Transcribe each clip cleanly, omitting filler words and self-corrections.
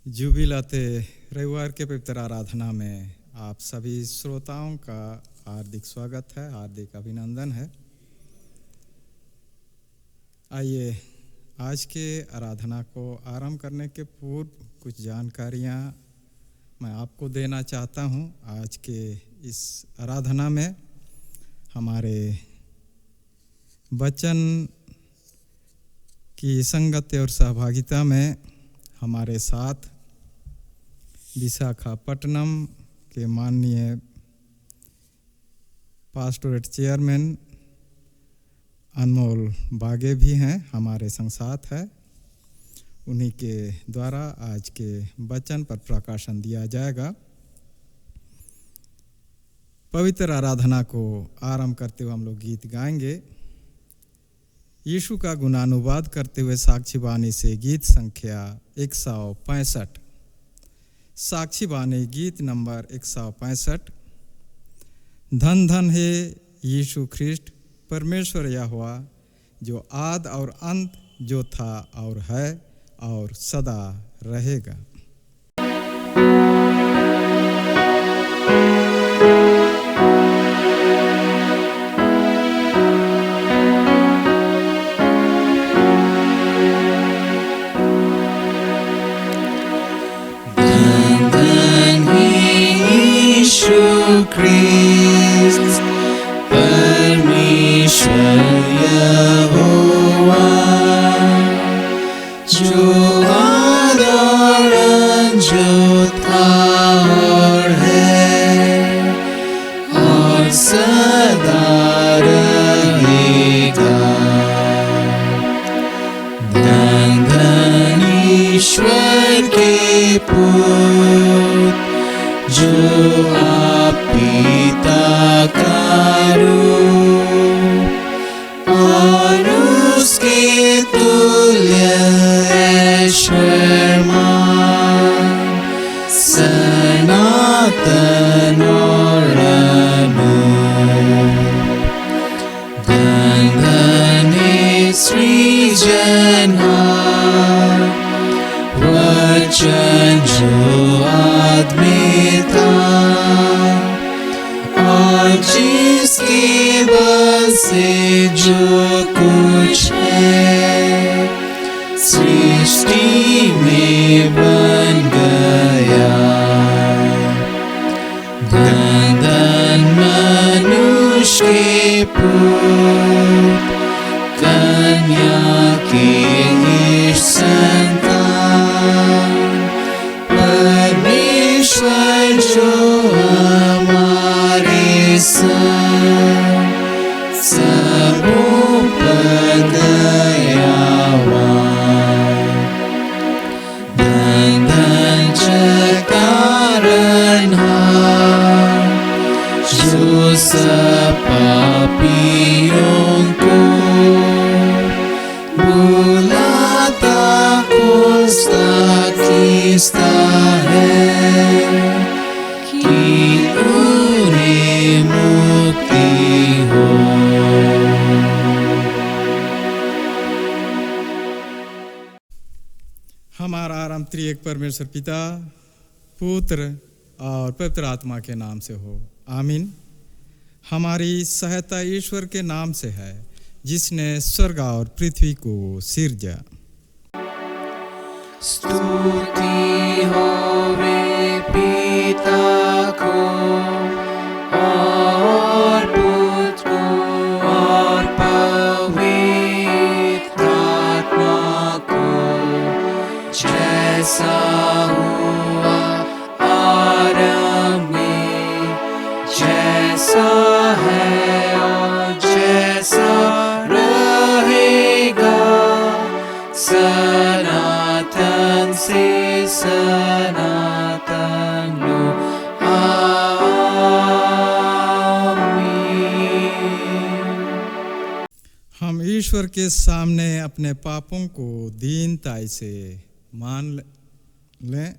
जुबिलते रविवार के पवित्र आराधना में आप सभी श्रोताओं का हार्दिक स्वागत है, हार्दिक अभिनंदन है। आइए आज के आराधना को आरंभ करने के पूर्व कुछ जानकारियां मैं आपको देना चाहता हूं। आज के इस आराधना में हमारे वचन की संगति और सहभागिता में हमारे साथ विशाखापट्टनम के माननीय पास्टोरेट चेयरमैन अनमोल बागे भी हैं, हमारे संग साथ है। उन्हीं के द्वारा आज के वचन पर प्रकाशन दिया जाएगा। पवित्र आराधना को आरंभ करते हुए हम लोग गीत गाएंगे। यीशु का गुणानुवाद करते हुए साक्षी बानी से गीत संख्या 165। साक्षी बानी गीत नंबर 165। धन धन है यीशु ख्रिस्ट परमेश्वर यहोवा, जो आद और अंत, जो था और है और सदा रहेगा। Christ, परमेश्वर यहोवा, जो आद और अंत, जो था और है और सदा रहेगा। धन धन ईश्वर के पुत्र, जो आप पिता का रूप और उसके तुल्य ऐश्वर्यवान, सनातन और अनूप। धन धन सृजनहार, वचन जो आदमी था और जिसके बल से जो कुछ है सृष्टि में बन गया। धन धन मनुष्य के पुत्र, कन्या के संतान, परमेश्वर जो हमारे संग सबों पर दयावान। धन धन तारणहार, जो सब पापियों को बुलाता खोजता खींचता है कि उन्हें मुक्ति हो। हमारा आरंभ त्रिएक परमेश्वर पिता, पुत्र और पवित्र आत्मा के नाम से हो, आमीन। हमारी सहायता ईश्वर के नाम से है, जिसने स्वर्ग और पृथ्वी को सिरजा। स्तुति होवे पिता को और पुत्र को और पवित्र आत्मा को, जैसा हुआ आरंभ में, जैसा है और जैसा रहेगा, सनातन से सनातन लो, आमीन। हम ईश्वर के सामने अपने पापों को दीनताई से मान लें।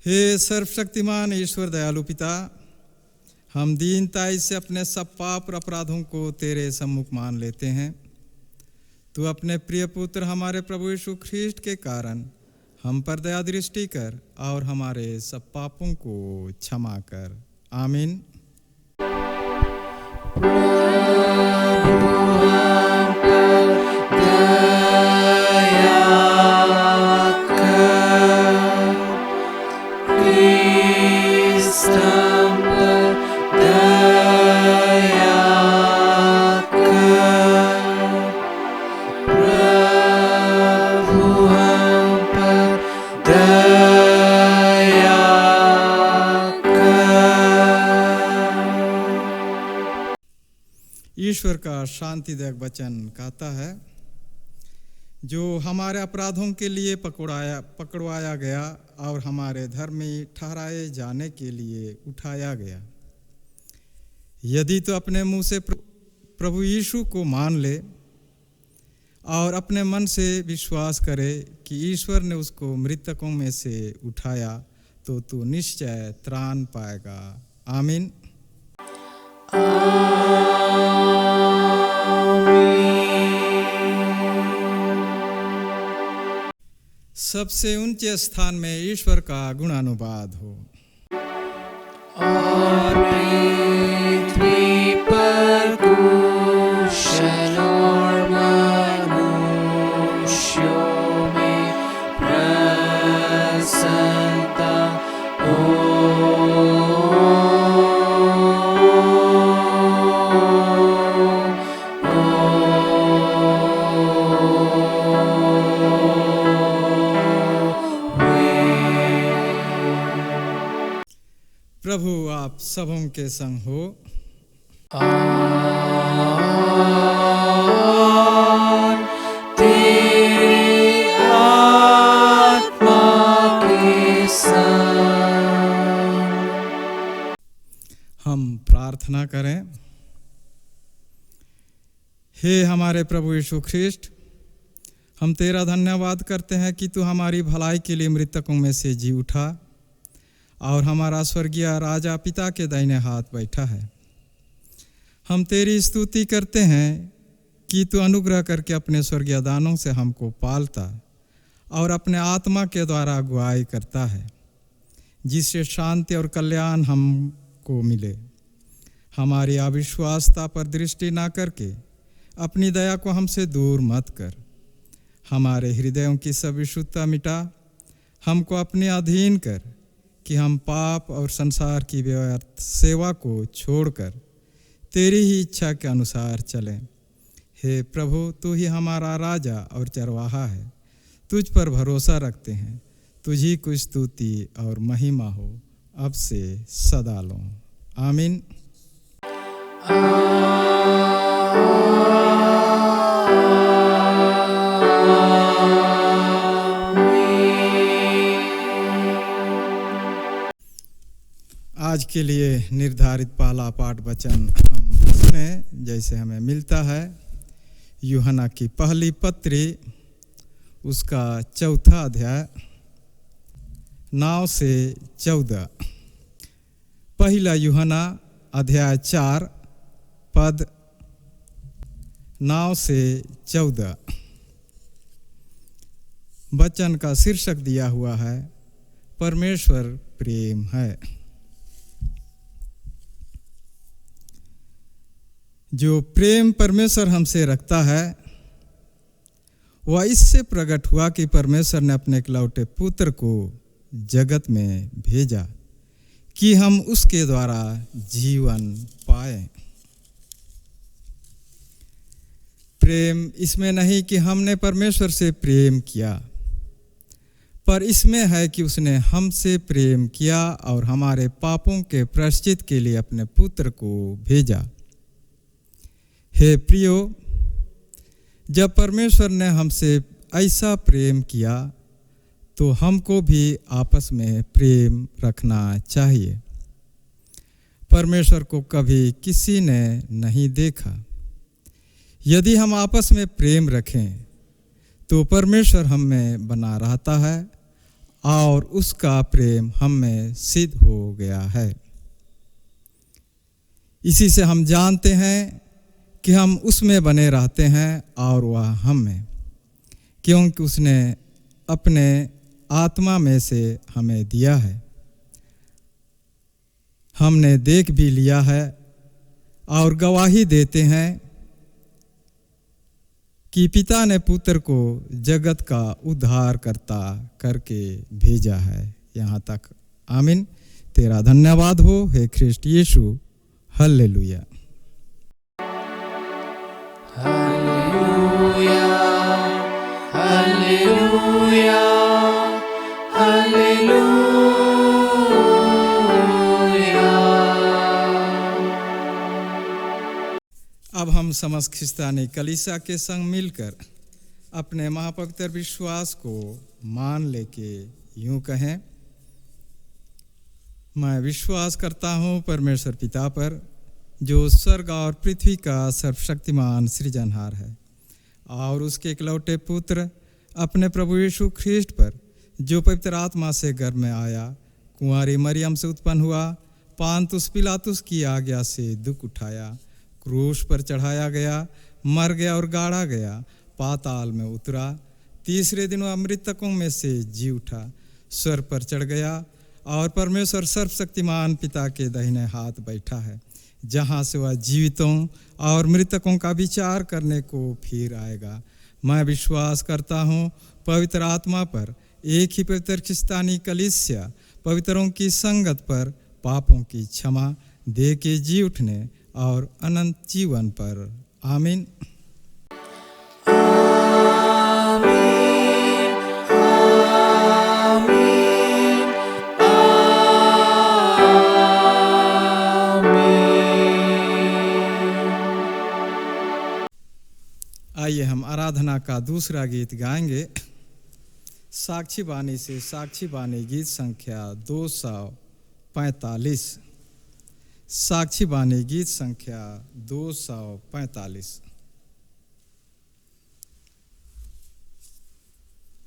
हे सर्वशक्तिमान ईश्वर दयालु पिता, हम दीनताई से अपने सब पाप और अपराधों को तेरे सम्मुख मान लेते हैं। तू अपने प्रिय पुत्र हमारे प्रभु यीशु ख्रीष्ट के कारण हम पर दया दृष्टि कर और हमारे सब पापों को क्षमा कर। आमीन। ईश्वर का शांतिदायक वचन कहता है, जो हमारे अपराधों के लिए पकड़वाया गया और हमारे धर्मी ठहराए जाने के लिए उठाया गया। यदि तो अपने मुंह से प्रभु यीशु को मान ले और अपने मन से विश्वास करे कि ईश्वर ने उसको मृतकों में से उठाया, तो तू निश्चय त्राण पाएगा। आमीन। सबसे ऊंचे स्थान में ईश्वर का गुणानुवाद हो। और पृथ्वी पर कुशल और मनुष्यों में प्रसन्नता प्रभु आप सबों के संग हो। और तेरी आत्मा के संग। हम प्रार्थना करें। हे हमारे प्रभु यीशु ख्रीष्ट, हम तेरा धन्यवाद करते हैं कि तू हमारी भलाई के लिए मृतकों में से जी उठा और हमारा स्वर्गीय राजा पिता के दाहिने हाथ बैठा है। हम तेरी स्तुति करते हैं कि तू अनुग्रह करके अपने स्वर्गीय दानों से हमको पालता और अपने आत्मा के द्वारा अगुवाई करता है, जिससे शांति और कल्याण हमको मिले। हमारी अविश्वासता पर दृष्टि ना करके अपनी दया को हमसे दूर मत कर। हमारे हृदयों की सब विशुद्धता मिटा हमको अपने अधीन कर कि हम पाप और संसार की व्यर्थ सेवा को छोड़कर तेरी ही इच्छा के अनुसार चलें। हे प्रभु, तू ही हमारा राजा और चरवाहा है। तुझ पर भरोसा रखते हैं। तुझी को स्तुति और महिमा हो अब से सदा लो। आमीन। आज के लिए निर्धारित पहला पाठ वचन हम सुने जैसे हमें मिलता है। यूहन्ना की पहली पत्री उसका 4 अध्याय 9 से 14। पहला यूहन्ना अध्याय 4 पद 9 से 14। वचन का शीर्षक दिया हुआ है, परमेश्वर प्रेम है। जो प्रेम परमेश्वर हमसे रखता है वह इससे प्रकट हुआ कि परमेश्वर ने अपने इकलौते पुत्र को जगत में भेजा कि हम उसके द्वारा जीवन पाएं। प्रेम इसमें नहीं कि हमने परमेश्वर से प्रेम किया, पर इसमें है कि उसने हमसे प्रेम किया और हमारे पापों के प्रायश्चित के लिए अपने पुत्र को भेजा। हे प्रियो, जब परमेश्वर ने हमसे ऐसा प्रेम किया तो हमको भी आपस में प्रेम रखना चाहिए। परमेश्वर को कभी किसी ने नहीं देखा। यदि हम आपस में प्रेम रखें तो परमेश्वर हम में बना रहता है और उसका प्रेम हम में सिद्ध हो गया है। इसी से हम जानते हैं कि हम उसमें बने रहते हैं और वह हम में, क्योंकि उसने अपने आत्मा में से हमें दिया है। हमने देख भी लिया है और गवाही देते हैं कि पिता ने पुत्र को जगत का उद्धारकर्ता करके भेजा है। यहाँ तक आमीन। तेरा धन्यवाद हो हे ख्रिस्ट यीशु। हालेलुया। Hallelujah, hallelujah, hallelujah. अब हम समस्त ख्रिस्तानी कलीसिया के संग मिलकर अपने महापवित्र विश्वास को मान लेके यूं कहें, मैं विश्वास करता हूँ परमेश्वर पिता पर, जो स्वर्ग और पृथ्वी का सर्वशक्तिमान सृजनहार है, और उसके इकलौते पुत्र अपने प्रभु यीशु ख्रिस्ट पर, जो पवित्र आत्मा से गर्भ में आया, कुंवारी मरियम से उत्पन्न हुआ, पांतुस पिलातुस की आज्ञा से दुख उठाया, क्रूस पर चढ़ाया गया, मर गया और गाड़ा गया, पाताल में उतरा, तीसरे दिन वह मृतकों में से जी उठा, स्वर्ग पर चढ़ गया और परमेश्वर सर्वशक्तिमान पिता के दाहिने हाथ बैठा है, जहाँ से वह जीवितों और मृतकों का विचार करने को फिर आएगा। मैं विश्वास करता हूँ पवित्र आत्मा पर, एक ही पवित्र ख्रिस्तानी कलीसिया, पवित्रों की संगत पर, पापों की क्षमा, देह के जी उठने और अनंत जीवन पर। आमीन। आइए हम आराधना का दूसरा गीत गाएंगे। साक्षी बानी से साक्षी बानी गीत संख्या 245। साक्षी बानी गीत संख्या 245।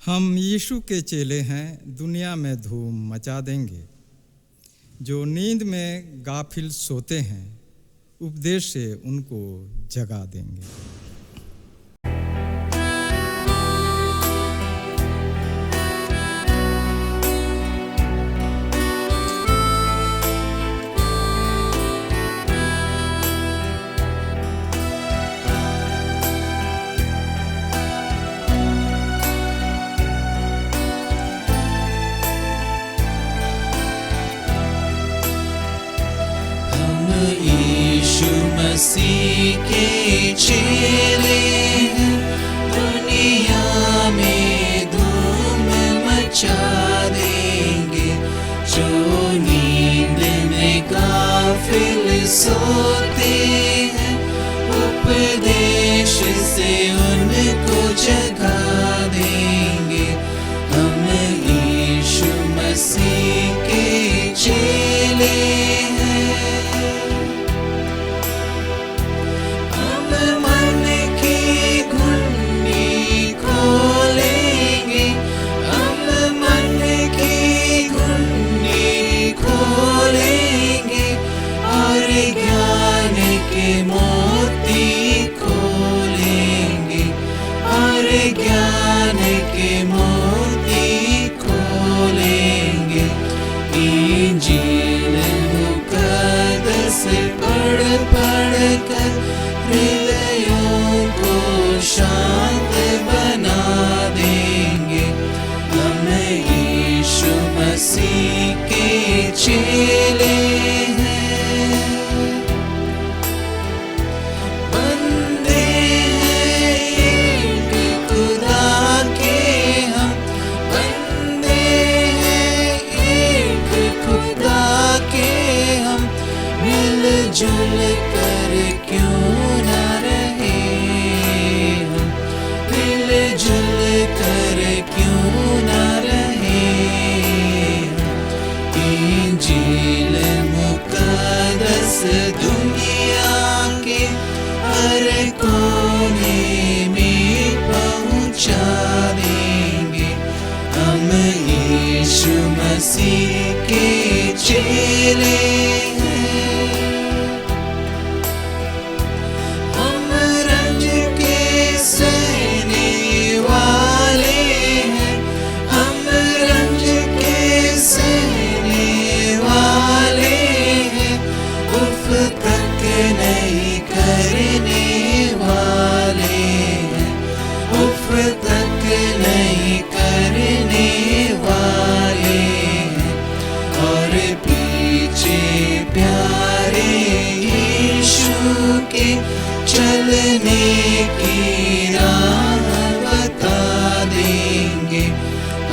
हम यीशु के चेले हैं, दुनिया में धूम मचा देंगे, जो नींद में गाफिल सोते हैं, उपदेश से उनको जगा देंगे। मसीह के चेले हैं, दुनिया में धूम मचा देंगे, जो नींद में गाफिल सोते हैं, उपदेश से उनको जगा देंगे। हम यीशु मसीह के चेले हैं। शांत बना देंगे। हम यीशु मसीह के चेले हैं। बंदे हैं एक खुदा के हम, बंदे हैं एक खुदा के हम, मिलजुल कर क्यों ना रहे, मिलजुल कर क्यों ना रहे। इंजील मुकद्दस दुनिया के हर कोने में पहुंचा देंगे। हम यीशु मसीह के चेले हैं। हम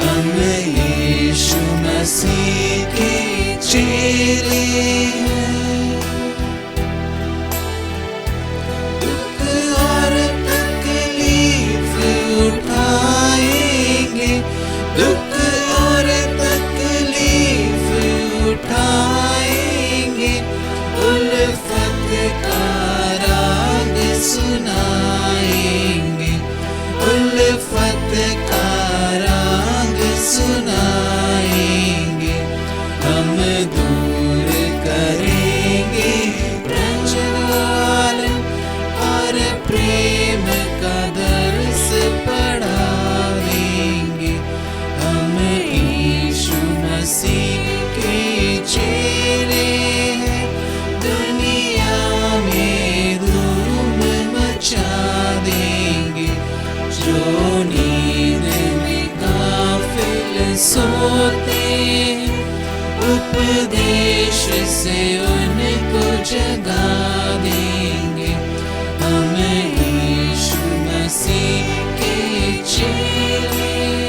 हम यीशु मसीह के चेले हैं। दुख और तकलीफ उठाएंगे, दुख और तकलीफ उठाएंगे, उल्फत का राग सुनाएंगे, उल्फत का राग सुनाएंगे। हम दूर करेंगे प्रज्वलन और प्रेम का दर्श पढ़ाएंगे। हम यीशु मसीह के चेले हैं, दुनिया में धूम मचा देंगे। जो नींद में गाफिल सोते हैं, उपदेश से उनको जगा देंगे। हम यीशु मसीह के चेले हैं।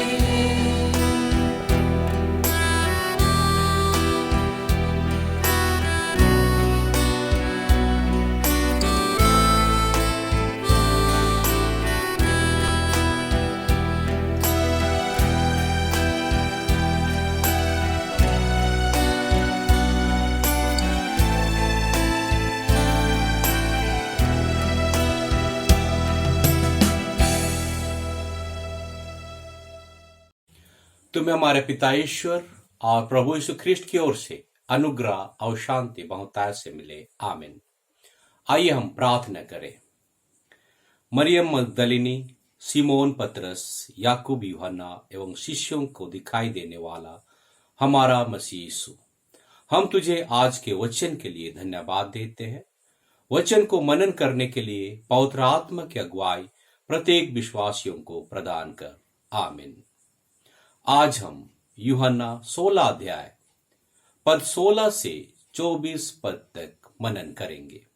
तुम्हें हमारे पिता ईश्वर और प्रभु यीशु ख्रिस्ट की ओर से अनुग्रह और शांति बहुतायत से मिले, आमीन। आइए हम प्रार्थना करें। मरियम मगदलिनी, सिमोन पतरस, याकूब, यूहन्ना एवं शिष्यों को दिखाई देने वाला हमारा मसीह यीशु, हम तुझे आज के वचन के लिए धन्यवाद देते हैं। वचन को मनन करने के लिए पवित्र आत्मा की अगुवाई प्रत्येक विश्वासियों को प्रदान कर, आमीन। आज हम यूहन्ना 16 अध्याय पद 16 से 24 पद तक मनन करेंगे।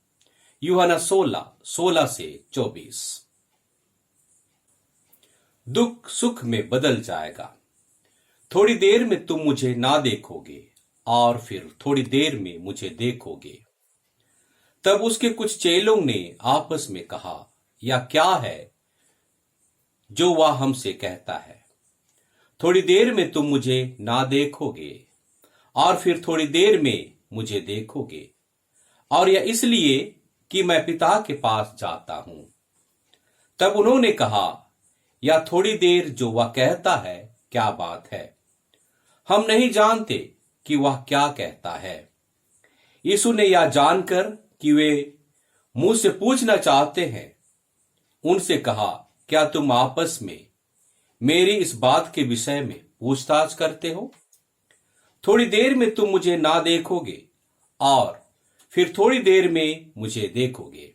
यूहन्ना 16 से 24। दुख सुख में बदल जाएगा। थोड़ी देर में तुम मुझे ना देखोगे और फिर थोड़ी देर में मुझे देखोगे। तब उसके कुछ चेलों ने आपस में कहा, यह क्या है जो वह हमसे कहता है, थोड़ी देर में तुम मुझे ना देखोगे और फिर थोड़ी देर में मुझे देखोगे, और यह इसलिए कि मैं पिता के पास जाता हूं। तब उन्होंने कहा, यह थोड़ी देर जो वह कहता है क्या बात है? हम नहीं जानते कि वह क्या कहता है। यीशु ने यह जानकर कि वे मुझसे पूछना चाहते हैं, उनसे कहा, क्या तुम आपस में मेरी इस बात के विषय में पूछताछ करते हो? थोड़ी देर में तुम मुझे ना देखोगे और फिर थोड़ी देर में मुझे देखोगे।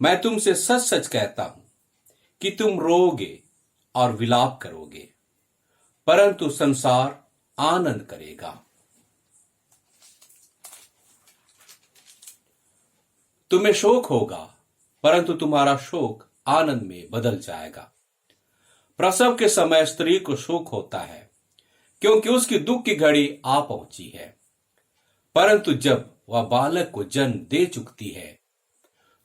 मैं तुमसे सच सच कहता हूं कि तुम रोओगे और विलाप करोगे, परंतु संसार आनंद करेगा। तुम्हें शोक होगा, परंतु तुम्हारा शोक आनंद में बदल जाएगा। प्रसव के समय स्त्री को शोक होता है, क्योंकि उसकी दुख की घड़ी आ पहुंची है, परंतु जब वह बालक को जन्म दे चुकती है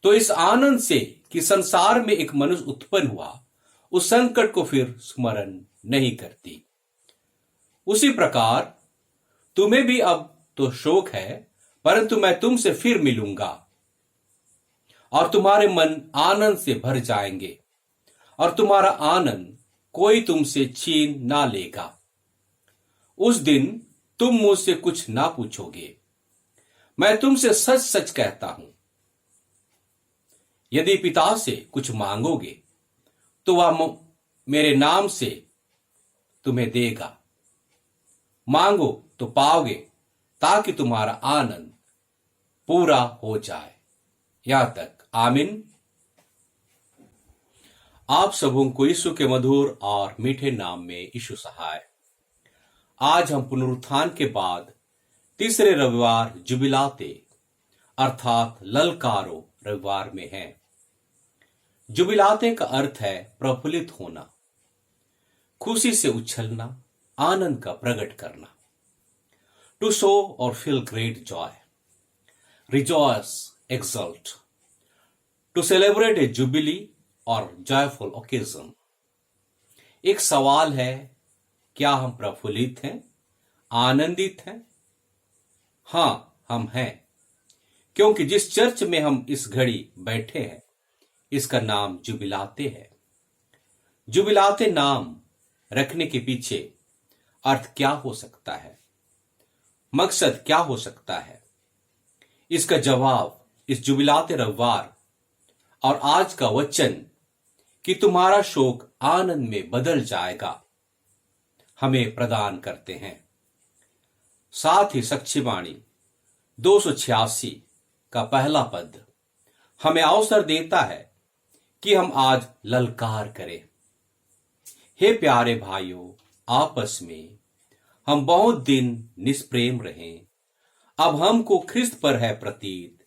तो इस आनंद से कि संसार में एक मनुष्य उत्पन्न हुआ, उस संकट को फिर स्मरण नहीं करती। उसी प्रकार तुम्हें भी अब तो शोक है, परंतु मैं तुमसे फिर मिलूंगा और तुम्हारे मन आनंद से भर जाएंगे और तुम्हारा आनंद कोई तुमसे छीन ना लेगा। उस दिन तुम मुझसे कुछ ना पूछोगे। मैं तुमसे सच सच कहता हूं, यदि पिता से कुछ मांगोगे तो वह मेरे नाम से तुम्हें देगा। मांगो तो पाओगे, ताकि तुम्हारा आनंद पूरा हो जाए। यहां तक, आमीन। आप सबों को यीशु के मधुर और मीठे नाम में यीशु सहाय। आज हम पुनरुत्थान के बाद तीसरे रविवार जुबिलाते अर्थात ललकारो रविवार में हैं। जुबिलाते का अर्थ है प्रफुल्लित होना। खुशी से उछलना, आनंद का प्रकट करना। टू शो और feel great joy, rejoice, exult, to celebrate a jubilee और जॉयफुल ओकेजन। एक सवाल है, क्या हम प्रफुल्लित हैं, आनंदित हैं? हां, हम हैं, क्योंकि जिस चर्च में हम इस घड़ी बैठे हैं इसका नाम जुबिलाते है। जुबिलाते नाम रखने के पीछे अर्थ क्या हो सकता है, मकसद क्या हो सकता है? इसका जवाब इस जुबिलाते रविवार और आज का वचन कि तुम्हारा शोक आनंद में बदल जाएगा हमें प्रदान करते हैं। साथ ही साक्षीवाणी 286 का पहला पद हमें अवसर देता है कि हम आज ललकार करें, हे प्यारे भाइयों, आपस में हम बहुत दिन निष्प्रेम रहे, अब हमको ख्रिस्त पर है प्रतीत,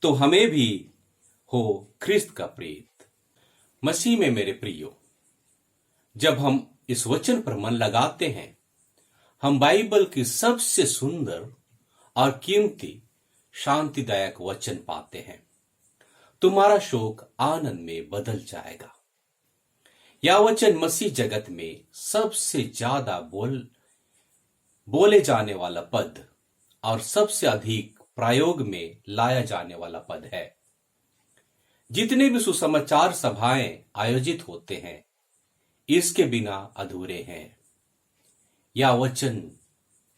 तो हमें भी हो ख्रिस्त का प्रीत। मसीह में मेरे प्रियो, जब हम इस वचन पर मन लगाते हैं, हम बाइबल की सबसे सुंदर और कीमती शांतिदायक वचन पाते हैं। तुम्हारा शोक आनंद में बदल जाएगा। यह वचन मसीह जगत में सबसे ज्यादा बोले जाने वाला पद और सबसे अधिक प्रयोग में लाया जाने वाला पद है। जितने भी सुसमाचार सभाएं आयोजित होते हैं, इसके बिना अधूरे हैं। यह वचन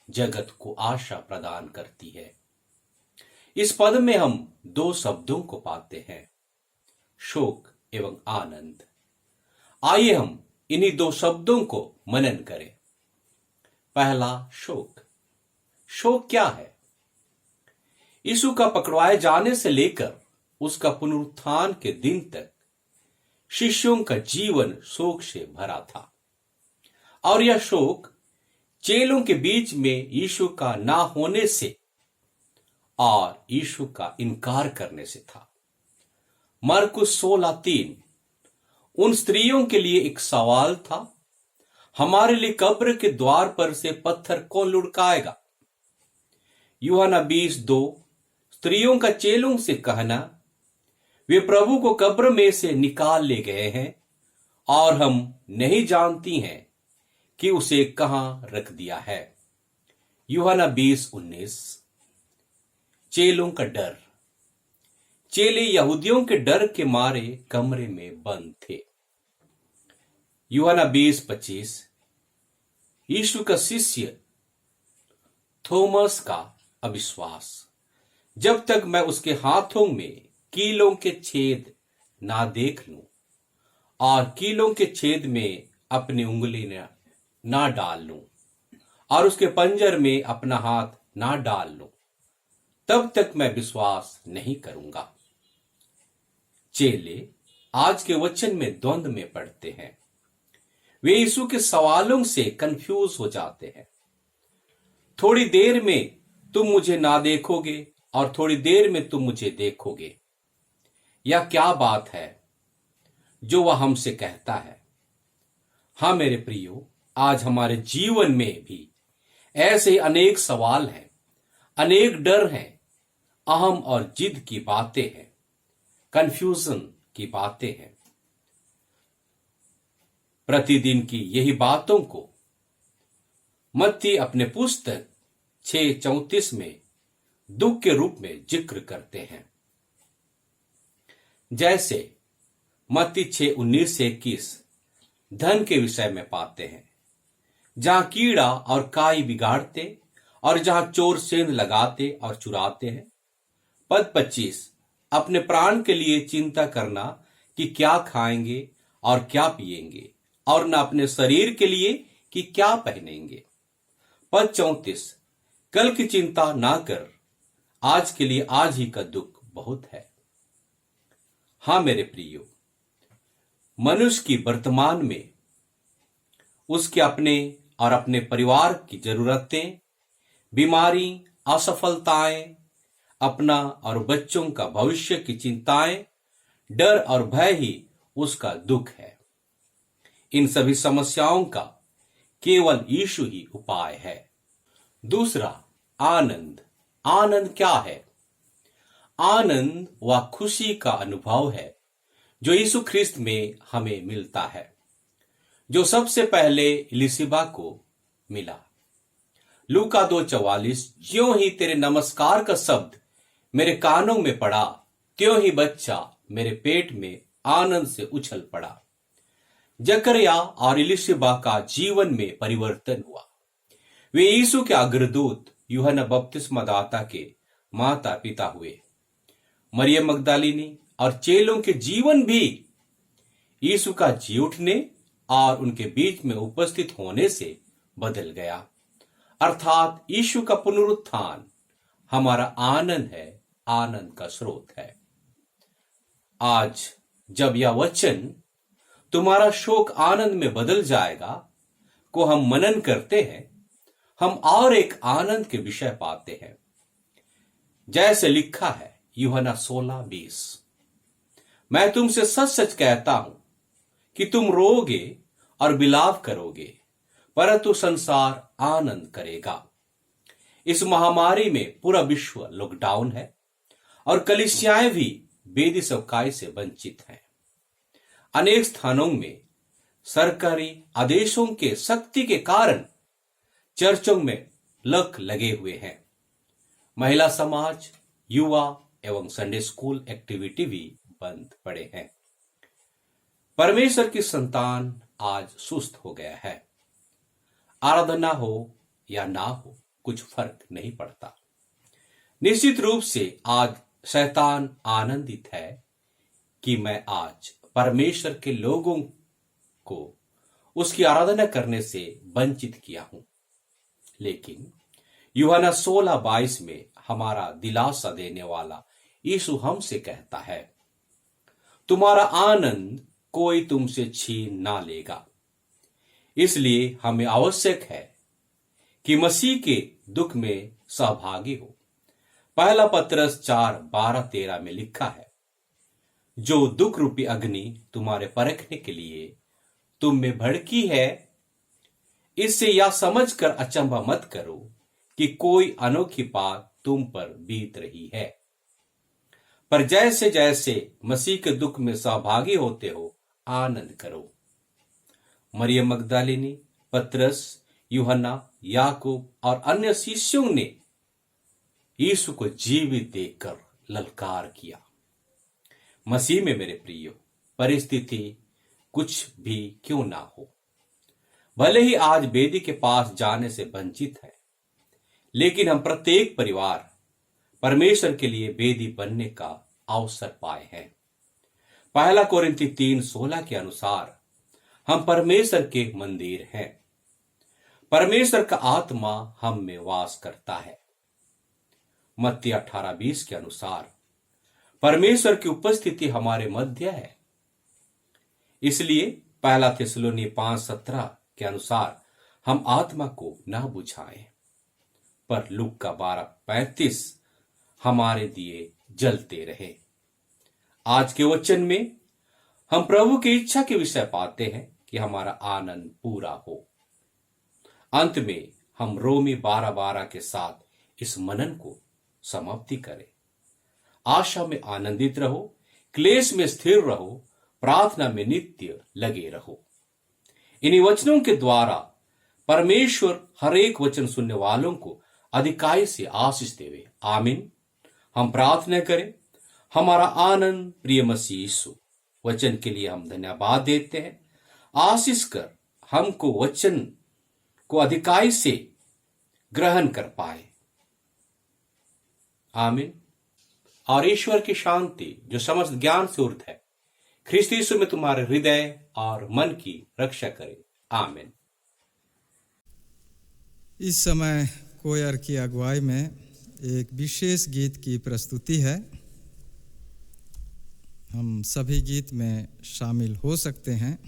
जगत को आशा प्रदान करती है। इस पद में हम दो शब्दों को पाते हैं, शोक एवं आनंद। आइए हम इन्हीं दो शब्दों को मनन करें। पहला, शोक। शोक क्या है? यीशु का पकड़वाए जाने से लेकर उसका पुनरुत्थान के दिन तक शिष्यों का जीवन शोक से भरा था, और यह शोक चेलों के बीच में यीशु का ना होने से और यीशु का इनकार करने से था। मरकुस 16:3 उन स्त्रियों के लिए एक सवाल था, हमारे लिए कब्र के द्वार पर से पत्थर कौन लुढ़काएगा? यूहन्ना 20:2 स्त्रियों का चेलों से कहना, वे प्रभु को कब्र में से निकाल ले गए हैं और हम नहीं जानती हैं कि उसे कहां रख दिया है। यूहन्ना 20:19 चेलों का डर। चेले यहूदियों के डर के मारे कमरे में बंद थे। यूहन्ना 20:25 यीशु का शिष्य थोमस का अविश्वास, जब तक मैं उसके हाथों में कीलों के छेद ना देख लूं और कीलों के छेद में अपनी उंगली ना डाल लूं और उसके पंजर में अपना हाथ ना डाल लूं, तब तक मैं विश्वास नहीं करूंगा। चेले आज के वचन में द्वंद्व में पड़ते हैं। वे यीशु के सवालों से कंफ्यूज हो जाते हैं। थोड़ी देर में तुम मुझे ना देखोगे और थोड़ी देर में तुम मुझे देखोगे। यह क्या बात है जो वह हमसे कहता है? हां मेरे प्रियो, आज हमारे जीवन में भी ऐसे अनेक सवाल हैं, अनेक डर हैं, अहम और जिद की बातें हैं, कंफ्यूजन की बातें हैं। प्रतिदिन की यही बातों को मत्ती अपने पुस्तक 6:34 में दुख के रूप में जिक्र करते हैं। जैसे मत्ती 6:19-21 धन के विषय में पाते हैं, जहां कीड़ा और काई बिगाड़ते और जहां चोर सेंध लगाते और चुराते हैं। पद 25 अपने प्राण के लिए चिंता करना कि क्या खाएंगे और क्या पिएंगे, और न अपने शरीर के लिए कि क्या पहनेंगे। पद 34 कल की चिंता ना कर, आज के लिए आज ही का दुख बहुत है। हां मेरे प्रियो, मनुष्य की वर्तमान में उसके अपने और अपने परिवार की जरूरतें, बीमारी, असफलताएं, अपना और बच्चों का भविष्य की चिंताएं, डर और भय ही उसका दुख है। इन सभी समस्याओं का केवल यीशु ही उपाय है। दूसरा, आनंद। आनंद क्या है? आनंद वह खुशी का अनुभव है जो यीशु ख्रिस्त में हमें मिलता है, जो सबसे पहले इलिशिबा को मिला। लूका 2:44, ज्यों ही तेरे नमस्कार का शब्द मेरे कानों में पड़ा, त्यों ही बच्चा मेरे पेट में आनंद से उछल पड़ा। जकरिया और इलिशिबा का जीवन में परिवर्तन हुआ। वे यीशु के अग्रदूत यूहन्ना बपतिस्मादाता के माता पिता हुए। मरियम मगदलीनी और चेलों के जीवन भी यीशु का जी उठने और उनके बीच में उपस्थित होने से बदल गया। अर्थात यीशु का पुनरुत्थान हमारा आनंद है, आनंद का स्रोत है। आज जब यह वचन तुम्हारा शोक आनंद में बदल जाएगा को हम मनन करते हैं, हम और एक आनंद के विषय पाते हैं। जैसे लिखा है यूहन्ना 16:20, मैं तुमसे सच सच कहता हूं कि तुम रोगे और विलाप करोगे, परंतु संसार आनंद करेगा। इस महामारी में पूरा विश्व लॉकडाउन है और कलीसियाएं भी बेदी सेवकाई से वंचित हैं। अनेक स्थानों में सरकारी आदेशों के सख्ती के कारण चर्चों में लक लगे हुए हैं। महिला समाज, युवा एवं संडे स्कूल एक्टिविटी भी बंद पड़े हैं। परमेश्वर की संतान आज सुस्त हो गया है। आराधना हो या ना हो, कुछ फर्क नहीं पड़ता। निश्चित रूप से आज शैतान आनंदित है कि मैं आज परमेश्वर के लोगों को उसकी आराधना करने से वंचित किया हूं। लेकिन यूहन्ना 16:22 में हमारा दिलासा देने वाला यीशु हमसे कहता है, तुम्हारा आनंद कोई तुमसे छीन ना लेगा। इसलिए हमें आवश्यक है कि मसीह के दुख में सहभागी हो। पहला पत्रस 4:12-13 में लिखा है, जो दुख रूपी अग्नि तुम्हारे परखने के लिए तुम में भड़की है, इससे यह समझकर अचंभा मत करो कि कोई अनोखी बात तुम पर बीत रही है, पर जैसे जैसे मसीह के दुख में सहभागी होते हो, आनंद करो। मरियम मगदलीनी, पतरस, यूहन्ना, याकूब और अन्य शिष्यों ने यीशु को जीवित देखकर ललकार किया। मसीह में मेरे प्रियो, परिस्थिति कुछ भी क्यों ना हो, भले ही आज वेदी के पास जाने से वंचित है, लेकिन हम प्रत्येक परिवार परमेश्वर के लिए वेदी बनने का अवसर पाए हैं। पहला कोरिन्थी 3:16 के अनुसार हम परमेश्वर के मंदिर हैं। परमेश्वर का आत्मा हम में वास करता है। मत्ती 18:20 के अनुसार परमेश्वर की उपस्थिति हमारे मध्य है। इसलिए पहला थिस्सलुनी 5:17 के अनुसार हम आत्मा को ना बुझाएं, पर लूका 12:35 हमारे दिए जलते रहे। आज के वचन में हम प्रभु की इच्छा के विषय पाते हैं कि हमारा आनंद पूरा हो। अंत में हम रोमी 12:12 के साथ इस मनन को समाप्ति करें। आशा में आनंदित रहो, क्लेश में स्थिर रहो, प्रार्थना में नित्य लगे रहो। इन्हीं वचनों के द्वारा परमेश्वर हर एक वचन सुनने वालों को अधिकाई से आशीष देवे। आमीन। हम प्रार्थना करें। हमारा आनंद प्रिय मसीह यीशु, वचन के लिए हम धन्यवाद देते हैं। आशीष कर हमको वचन को अधिकाई से ग्रहण कर पाए। आमीन। और ईश्वर की शांति जो समस्त ज्ञान से ऊर्ध्व है, ख्रिस्त यीशु में तुम्हारे हृदय और मन की रक्षा करे। आमीन। इस समय कोयर की अगुवाई में एक विशेष गीत की प्रस्तुति है। हम सभी गीत में शामिल हो सकते हैं।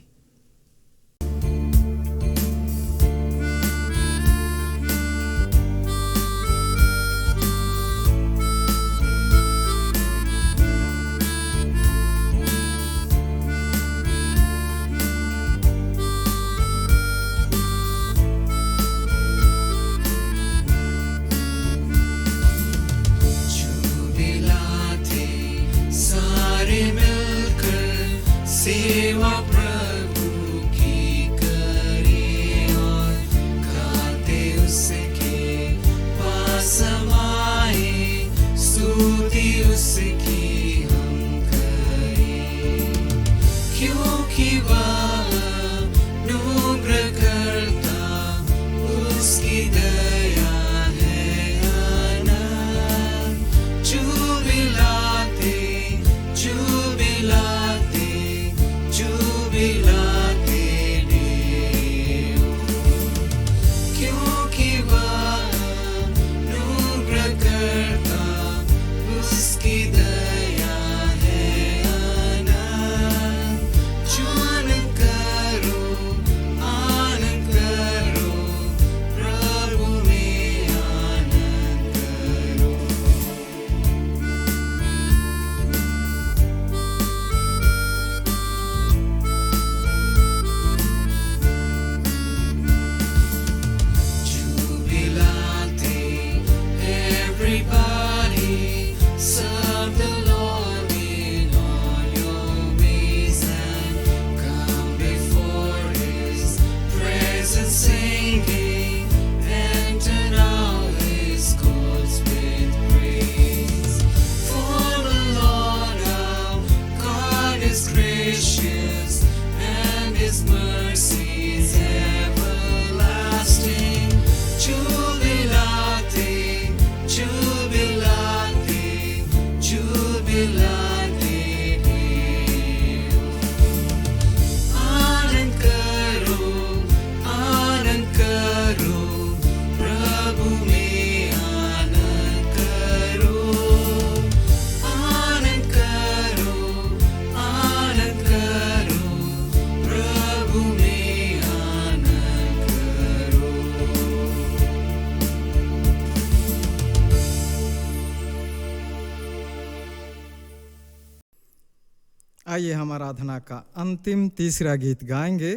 आइए हम आराधना का अंतिम तीसरा गीत गाएंगे।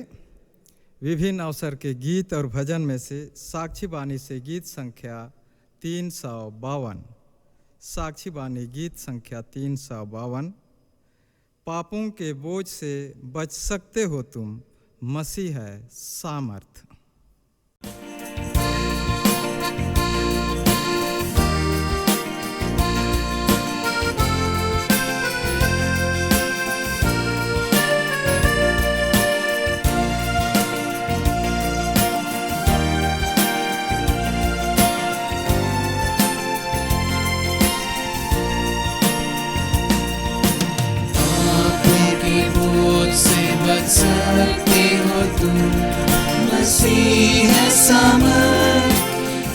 विभिन्न अवसर के गीत और भजन में से साक्षी बानी से गीत संख्या 352। साक्षी बानी गीत संख्या 352। पापों के बोझ से बच सकते हो तुम, मसीह है सामर्थ। बच सकते हो तुम, मसीह है सामर्थ,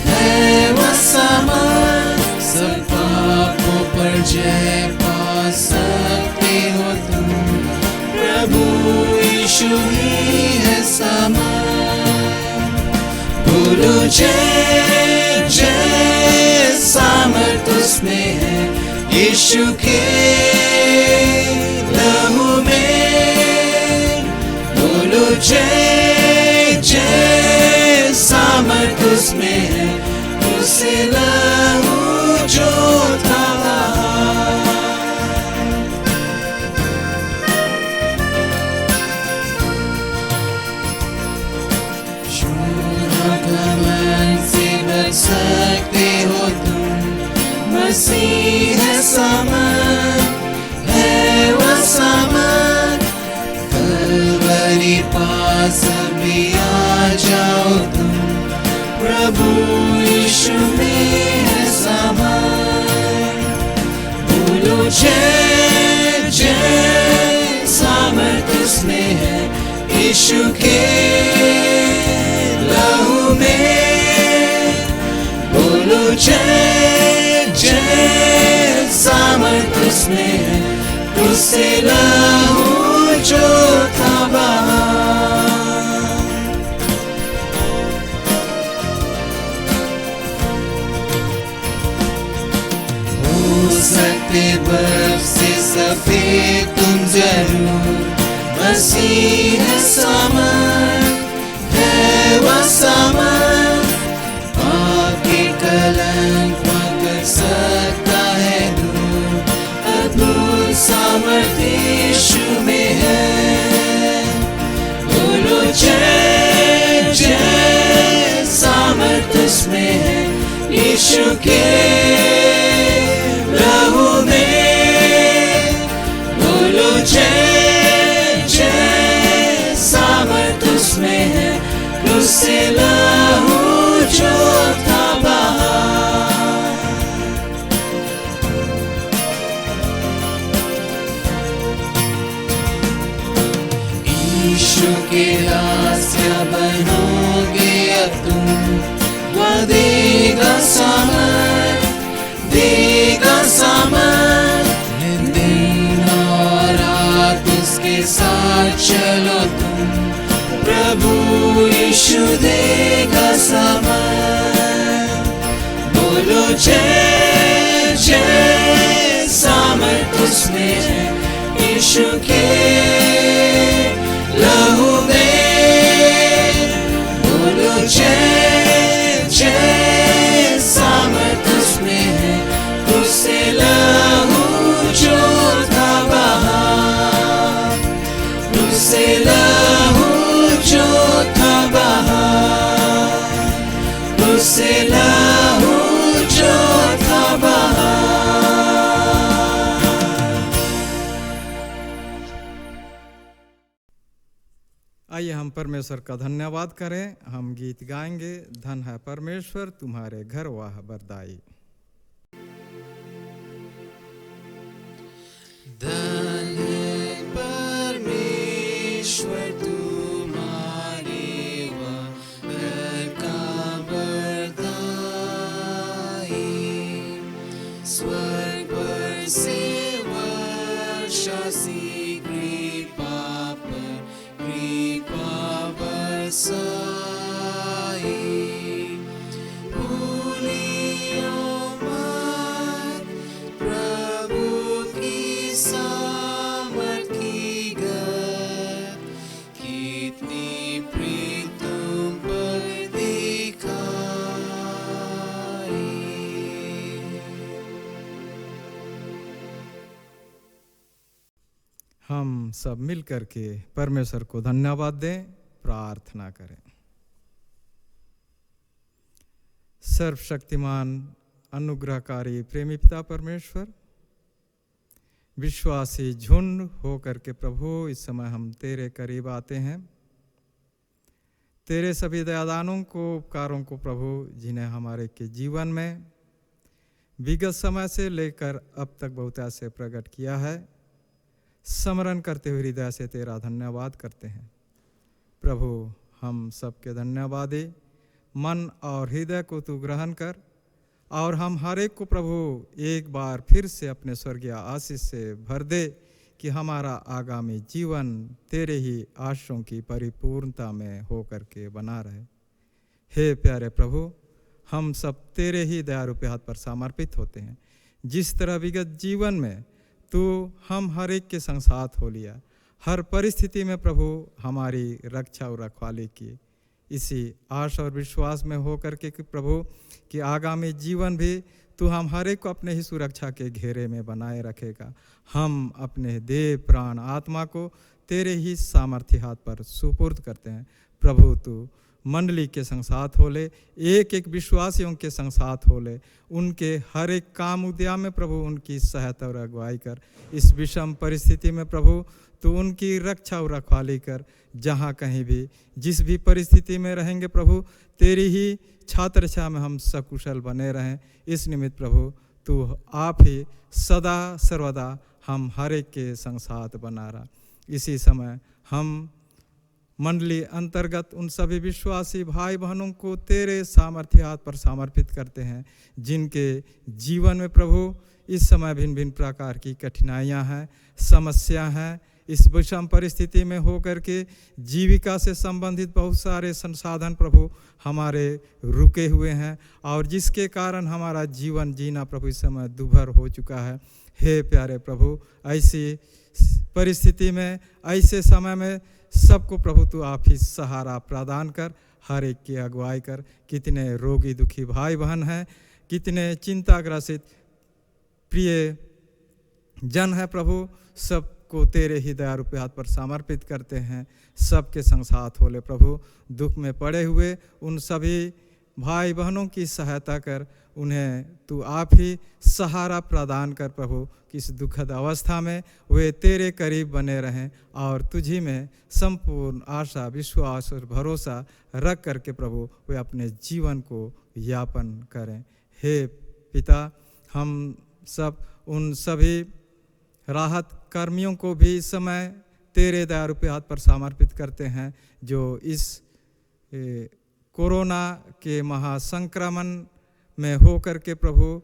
है वह सामर्थ। सब पापों पर जय पा सकते हो तुम, प्रभु यीशु ही है सामर्थ। बोलो जय जय, सामर्थ उसमें है, यीशु के लहू में। जय जय, सामर्थ उसमें है, उसे लहू जो था। घमंड से बच सकते हो तुम, मसीह है सामर्थ, है वह सामर्थ। कलवरी पास भी आ जाओ तुम, प्रभु यीशु में है सामर्थ। बोलो जय जय, सामर्थ उसमें है, यीशु के लहू में। बोलो जय जय, सामर्थ उसमें है, उससे लहू जो था बहा। हो सकते बर्फ से सफेद तुम जरूर, मसीह है सामर्थ, है वह सामर्थ। आपके कलंक कर सकता है दूर, अद्भुत सामर्थ यीशु में है। बोलो जय जय, सामर्थ उसमें है, यीशु के लहू में। बोलो जय जय, सामर्थ उसमें है, उससे लहू जो था बहा। यीशु के हास्य बनोगे अब तुम, वह देगा सामर्थ, देगा सामर्थ। दिन और रात उसके साथ चलो तुम, प्रभु यीशु देगा सामर्थ। बोलो जय जय, सामर्थ उसमें है, यीशु के लहू में। बोलो जय जय, सामर्थ उसमें है, उससे लहू जो था बहा। उससे लहू जो था बहा, उससे लहू जो था बहा। आइए हम परमेश्वर का धन्यवाद करें। हम गीत गाएंगे, धन है परमेश्वर तुम्हारे घर वाह बरदाई। धन है परमेश्वर तुम्हारे वह घर का बरदाई। स्वर्ग पर से वर्षा सी कृपा पर कृपा बरसाई। भूलियो मत प्रभु की सामर्थ की हम सब मिल करके परमेश्वर को धन्यवाद दें, प्रार्थना करें। सर्वशक्तिमान अनुग्रहकारी प्रेमी पिता परमेश्वर, विश्वासी झुंड होकर के प्रभु इस समय हम तेरे करीब आते हैं। तेरे सभी दयादानों को, उपकारों को प्रभु, जिन्हें हमारे के जीवन में विगत समय से लेकर अब तक बहुत ऐसे प्रकट किया है, स्मरण करते हुए हृदय से तेरा धन्यवाद करते हैं। प्रभु हम सबके धन्यवादी मन और हृदय को तू ग्रहण कर, और हम हर एक को प्रभु एक बार फिर से अपने स्वर्गीय आशीष से भर दे कि हमारा आगामी जीवन तेरे ही आशीषों की परिपूर्णता में होकर के बना रहे। हे प्यारे प्रभु, हम सब तेरे ही दयारूपी हाथ पर समर्पित होते हैं। जिस तरह विगत जीवन में तू हम हर एक के संग साथ हो लिया, हर परिस्थिति में प्रभु हमारी रक्षा और रखवाली की, इसी आशा और विश्वास में होकर के कि प्रभु कि आगामी जीवन भी तू हम हर एक को अपने ही सुरक्षा के घेरे में बनाए रखेगा। हम अपने देह प्राण आत्मा को तेरे ही सामर्थ्य हाथ पर सुपुर्द करते हैं। प्रभु तू मंडली के संग साथ हो ले, एक एक विश्वासियों के संग साथ हो ले, उनके हर एक काम उद्यम में प्रभु उनकी सहायता और अगुवाई कर। इस विषम परिस्थिति में प्रभु तू उनकी रक्षा और रखवाली कर। जहाँ कहीं भी जिस भी परिस्थिति में रहेंगे प्रभु, तेरी ही छात्र छाया में हम सकुशल बने रहें। इस निमित्त प्रभु तू आप ही सदा सर्वदा हम हर एक के संग साथ बना रहा। इसी समय हम मंडली अंतर्गत उन सभी विश्वासी भाई बहनों को तेरे सामर्थ्य हाथ पर समर्पित करते हैं, जिनके जीवन में प्रभु इस समय भिन्न भिन्न प्रकार की कठिनाइयां हैं, समस्या हैं। इस विषम परिस्थिति में होकर के जीविका से संबंधित बहुत सारे संसाधन प्रभु हमारे रुके हुए हैं, और जिसके कारण हमारा जीवन जीना प्रभु इस समय दुभर हो चुका है। हे प्यारे प्रभु, ऐसी परिस्थिति में, ऐसे समय में सबको प्रभु तू आप ही सहारा प्रदान कर, हर एक की अगुवाई कर। कितने रोगी दुखी भाई बहन हैं, कितने चिंताग्रसित प्रिय जन है प्रभु, सबको तेरे ही दयारूपी हाथ पर समर्पित करते हैं। सबके संग साथ हो ले प्रभु। दुख में पड़े हुए उन सभी भाई बहनों की सहायता कर, उन्हें तू आप ही सहारा प्रदान कर प्रभु। किस दुखद अवस्था में वे तेरे करीब बने रहें और तुझी में संपूर्ण आशा, विश्वास और भरोसा रख करके प्रभु वे अपने जीवन को यापन करें। हे पिता, हम सब उन सभी राहत कर्मियों को भी इस समय तेरे दयारूपी हाथ पर समर्पित करते हैं, जो इस कोरोना के महासंक्रमण में होकर के प्रभु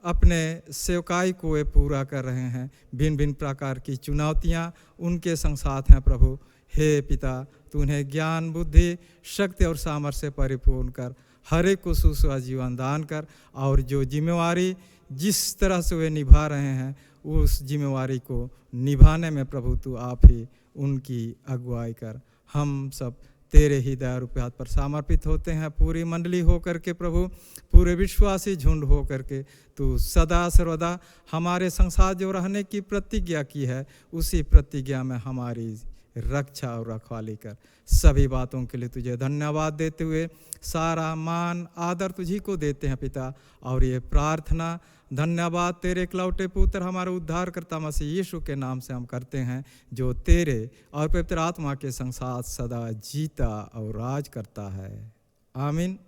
अपने सेवकाई को वे पूरा कर रहे हैं। भिन्न भिन्न प्रकार की चुनौतियाँ उनके संग साथ हैं प्रभु। हे पिता, तू उन्हें ज्ञान, बुद्धि, शक्ति और सामर्थ्य से परिपूर्ण कर, हर एक को सुस्वा जीवन दान कर, और जो जिम्मेवारी जिस तरह से वे निभा रहे हैं उस जिम्मेवारी को निभाने में प्रभु तू आप ही उनकी अगुवाई कर। हम सब तेरे ही दयारूपी हाथ पर समर्पित होते हैं, पूरी मंडली होकर के प्रभु, पूरे विश्वासी झुंड होकर के तू सदा सर्वदा हमारे संसार जो रहने की प्रतिज्ञा की है, उसी प्रतिज्ञा में हमारी रक्षा और रखवाली कर। सभी बातों के लिए तुझे धन्यवाद देते हुए सारा मान आदर तुझी को देते हैं पिता, और ये प्रार्थना धन्यवाद तेरे इकलौते पुत्र हमारे उद्धारकर्ता मसीह यीशु के नाम से हम करते हैं, जो तेरे और पवित्र आत्मा के संग साथ सदा जीता और राज करता है। आमीन।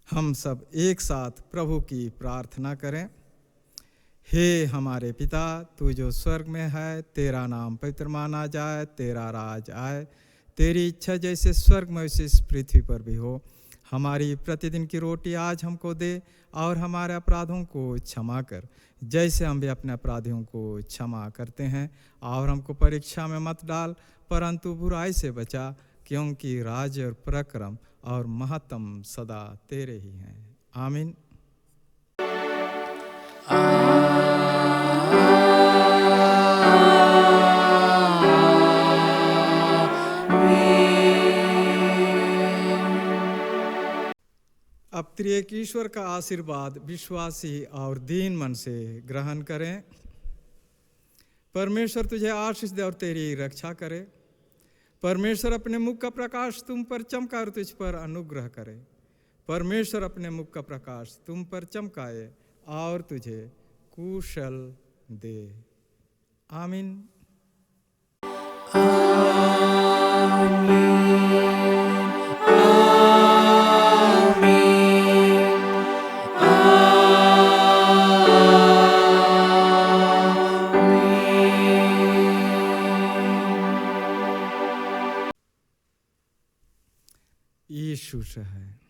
हम सब एक साथ प्रभु की प्रार्थना करें। हे हमारे पिता, तू जो स्वर्ग में है, तेरा नाम पवित्र माना जाए, तेरा राज आए, तेरी इच्छा जैसे स्वर्ग में वैसे इस पृथ्वी पर भी हो। हमारी प्रतिदिन की रोटी आज हमको दे, और हमारे अपराधों को क्षमा कर, जैसे हम भी अपने अपराधियों को क्षमा करते हैं। और हमको परीक्षा में मत डाल, परंतु बुराई से बचा, क्योंकि राज्य और पराक्रम और महत्तम सदा तेरे ही हैं। आमीन। अब त्रिएक ईश्वर का आशीर्वाद विश्वासी और दीन मन से ग्रहण करें। परमेश्वर तुझे आशीष दे और तेरी रक्षा करे। परमेश्वर अपने मुख का प्रकाश तुम पर चमका और तुझ पर अनुग्रह करे। परमेश्वर अपने मुख का प्रकाश तुम पर चमकाए और तुझे कुशल दे। आमीन। यीशु से है।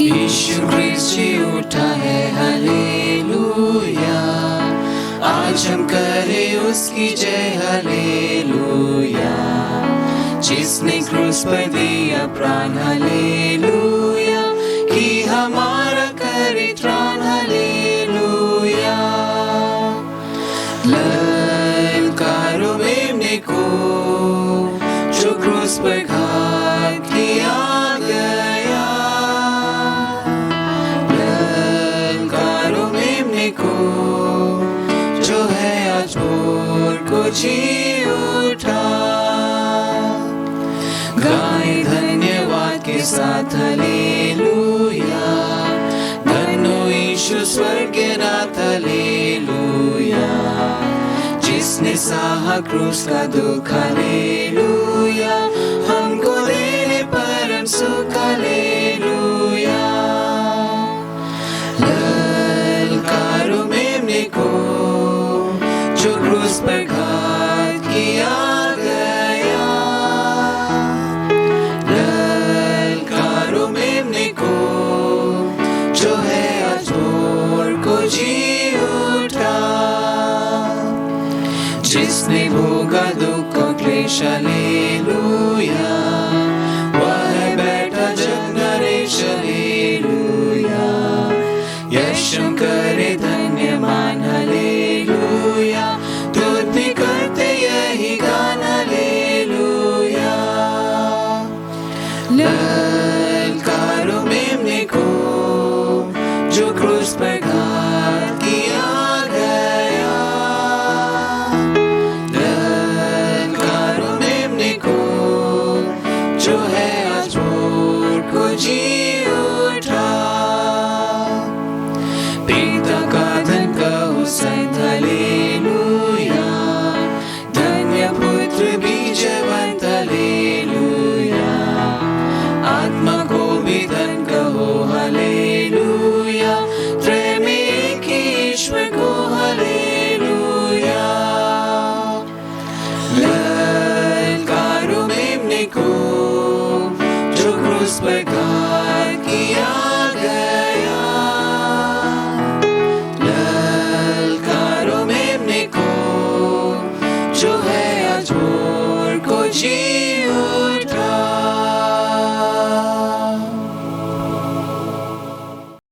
यीशु क्रिस्त जी उठा है, हालेलुया। आज हम करें उसकी जय, हालेलुया। जिसने क्रूस पर दिया प्राण, हालेलुया। कि हमारा करे त्राण, हालेलुया। ललकारो मेमने को जो क्रूस पर घात किया गया। ललकारो मेमने को जो है आज भोर को जी उठा। गाए धन्यवाद के साथ, हालेलुया। धन्य यीशु स्वर्गनाथ, हालेलुया। जिसने सहा क्रूस का दुख, हालेलुया। हमको देने परम सुख, हालेलुया। ललकारो मेमने को जो क्रूस पर घात किया गया। ललकारो मेमने को जो है आज भोर को जी उठा। जिसने भोगा दुख और क्लेश, हालेलुया। वह बैठा जग नरेश, हालेलुया। यशम करे धन्यमान, हालेलुया। स्तुति करते यही गान, हालेलुया। ललकारो मेमने को जो क्रूस पर घात